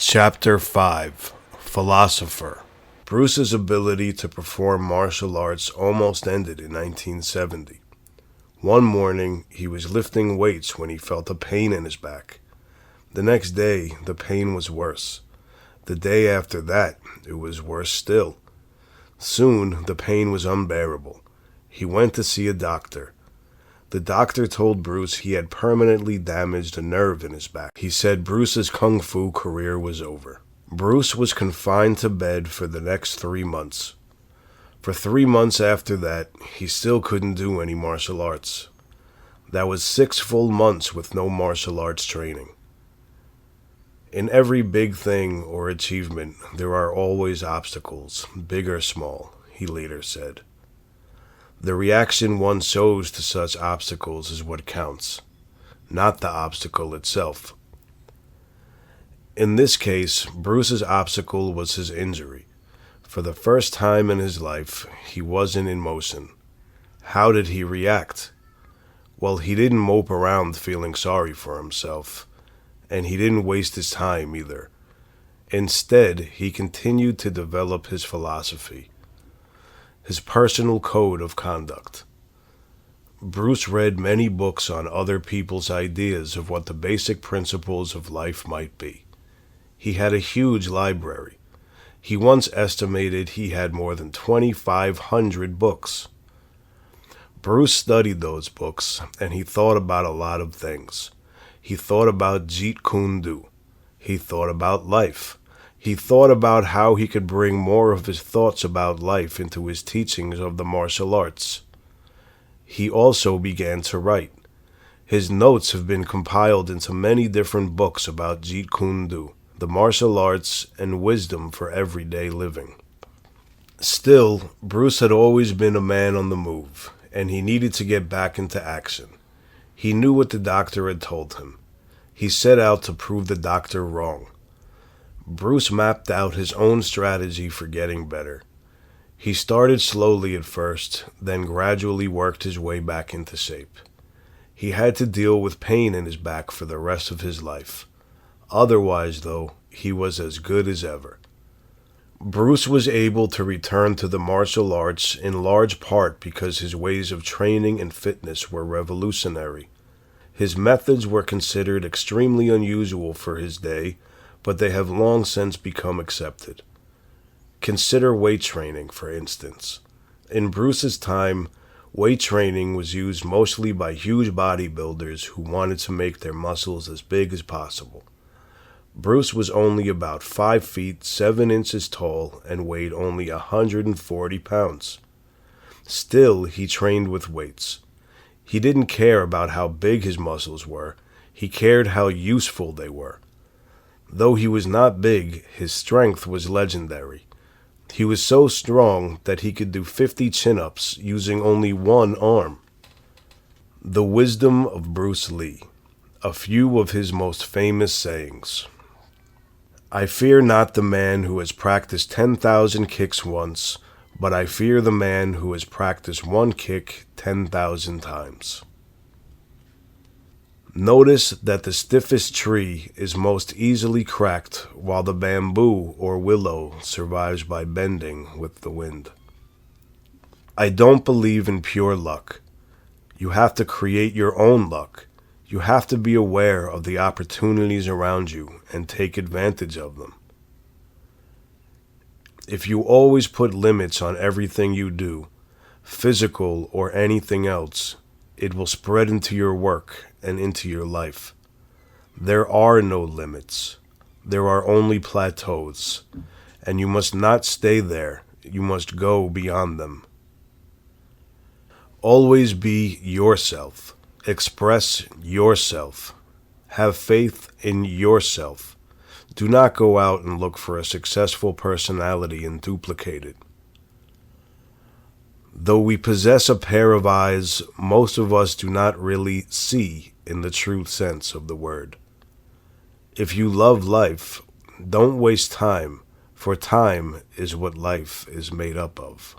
Chapter 5 Philosopher. Bruce's ability to perform martial arts almost ended in 1970. One morning, he was lifting weights when he felt a pain in his back. The next day, the pain was worse. The day after that, it was worse still. Soon, the pain was unbearable. He went to see a doctor. The doctor told Bruce he had permanently damaged a nerve in his back. He said Bruce's kung fu career was over. Bruce was confined to bed for the next 3 months. For 3 months after that, he still couldn't do any martial arts. That was 6 full months with no martial arts training. In every big thing or achievement, there are always obstacles, big or small, he later said. The reaction one shows to such obstacles is what counts, not the obstacle itself. In this case, Bruce's obstacle was his injury. For the first time in his life, he wasn't in motion. How did he react? Well, he didn't mope around feeling sorry for himself, and he didn't waste his time either. Instead, he continued to develop his philosophy, his personal code of conduct. Bruce read many books on other people's ideas of what the basic principles of life might be. He had a huge library. He once estimated he had more than 2,500 books. Bruce studied those books, and he thought about a lot of things. He thought about Jeet Kune Do. He thought about life. He thought about how he could bring more of his thoughts about life into his teachings of the martial arts. He also began to write. His notes have been compiled into many different books about Jeet Kune Do, the martial arts, and wisdom for everyday living. Still, Bruce had always been a man on the move, and he needed to get back into action. He knew what the doctor had told him. He set out to prove the doctor wrong. Bruce mapped out his own strategy for getting better. He started slowly at first, then gradually worked his way back into shape. He had to deal with pain in his back for the rest of his life. Otherwise, though, he was as good as ever. Bruce was able to return to the martial arts in large part because his ways of training and fitness were revolutionary. His methods were considered extremely unusual for his day, but they have long since become accepted. Consider weight training, for instance. In Bruce's time, weight training was used mostly by huge bodybuilders who wanted to make their muscles as big as possible. Bruce was only about 5 feet 7 inches tall and weighed only 140 pounds. Still, he trained with weights. He didn't care about how big his muscles were. He cared how useful they were. Though he was not big, his strength was legendary. He was so strong that he could do 50 chin-ups using only one arm. The wisdom of Bruce Lee. A few of his most famous sayings. I fear not the man who has practiced 10,000 kicks once, but I fear the man who has practiced one kick 10,000 times. Notice that the stiffest tree is most easily cracked, while the bamboo or willow survives by bending with the wind. I don't believe in pure luck. You have to create your own luck. You have to be aware of the opportunities around you and take advantage of them. If you always put limits on everything you do, physical or anything else, it will spread into your work and into your life. There are no limits. There are only plateaus, and you must not stay there. You must go beyond them. Always be yourself. Express yourself. Have faith in yourself. Do not go out and look for a successful personality and duplicate it. Though we possess a pair of eyes, most of us do not really see in the true sense of the word. If you love life, don't waste time, for time is what life is made up of.